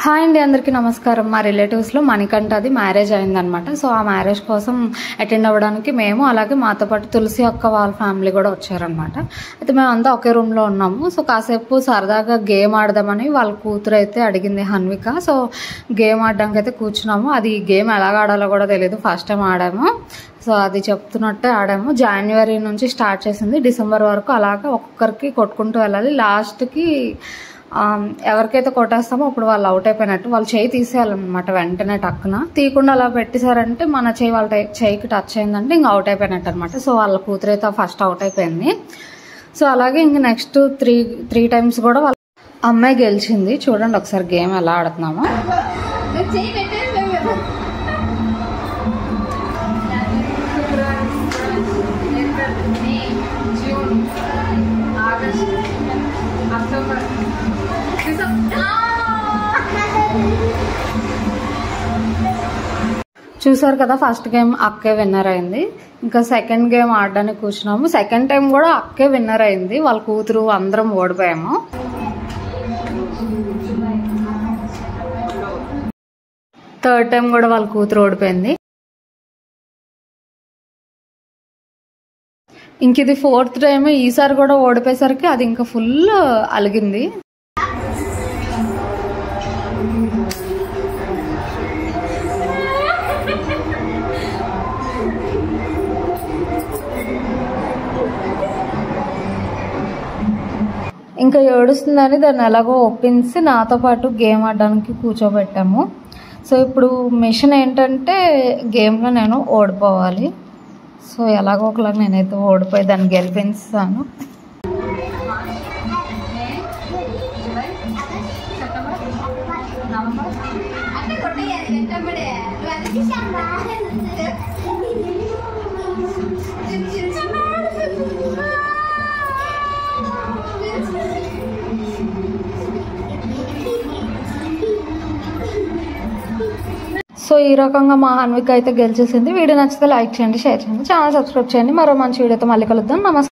Hi అండి, అందరికీ నమస్కారం. మా రిలేటివ్స్లో మణికంఠది మ్యారేజ్ అయిందనమాట. సో ఆ మ్యారేజ్ కోసం అటెండ్ అవ్వడానికి మేము, అలాగే మాతో పాటు తులసి అక్క వాళ్ళ ఫ్యామిలీ కూడా వచ్చారనమాట. అయితే మేమంతా ఒకే రూమ్లో ఉన్నాము. సో కాసేపు సరదాగా గేమ్ ఆడదామని వాళ్ళ కూతురు అయితే అడిగింది, హన్విక. సో గేమ్ ఆడడానికి అయితే కూర్చున్నాము. అది గేమ్ ఎలాగ ఆడాలో కూడా తెలియదు, ఫస్ట్ టైం ఆడాము. సో అది చెప్తున్నట్టే ఆడాము. జనవరి నుంచి స్టార్ట్ చేసింది, డిసెంబర్ వరకు అలాగా ఒక్కొక్కరికి కొట్టుకుంటూ వెళ్ళాలి. లాస్ట్కి ఎవరికైతే కొట్టేస్తామో అప్పుడు వాళ్ళు అవుట్ అయిపోయినట్టు. వాళ్ళు చేయి తీసేయాలన్నమాట వెంటనే, టక్కున తీయకుండా అలా పెట్టేశారంటే మన చేయి వాళ్ళ చేయికి టచ్ అయిందంటే ఇంకా అవుట్ అయిపోయినట్టు అనమాట. సో వాళ్ళ కూతురైతే ఫస్ట్ అవుట్ అయిపోయింది. సో అలాగే ఇంక నెక్స్ట్ త్రీ టైమ్స్ కూడా వాళ్ళ అమ్మాయి గెలిచింది. చూడండి ఒకసారి గేమ్ ఎలా ఆడుతున్నామో. చూసారు కదా, ఫస్ట్ గేమ్ అక్కే విన్నర్ అయింది. ఇంకా సెకండ్ గేమ్ ఆడడానికి కూర్చున్నాము. సెకండ్ టైం కూడా అక్కే విన్నర్ అయింది. వాళ్ళ కూతురు అందరం ఓడిపోయాము. థర్డ్ టైం కూడా వాళ్ళ కూతురు ఓడిపోయింది. ఇంక ఇది ఫోర్త్ టైం. ఈసారి కూడా ఓడిపోయేసరికి అది ఇంకా ఫుల్ అలిగింది. ఇంకా ఏడుస్తుందని దాన్ని ఎలాగో ఒప్పించి నాతో పాటు గేమ్ ఆడడానికి కూర్చోబెట్టాము. సో ఇప్పుడు మిషన్ ఏంటంటే గేమ్లో నేను ఓడిపోవాలి. సో ఎలాగో ఒకలాగా నేనైతే ఓడిపోయి దాన్ని గెలిపించాను. సో ఈ రకంగా మా హన్విక అయితే గెలిచేసింది. వీడియో నచ్చితే లైక్ చేయండి, షేర్ చేయండి, ఛానల్ సబ్స్క్రైబ్ చేయండి. మరో మంచి వీడియోతో మళ్ళీ కలుద్దాం. నమస్తే.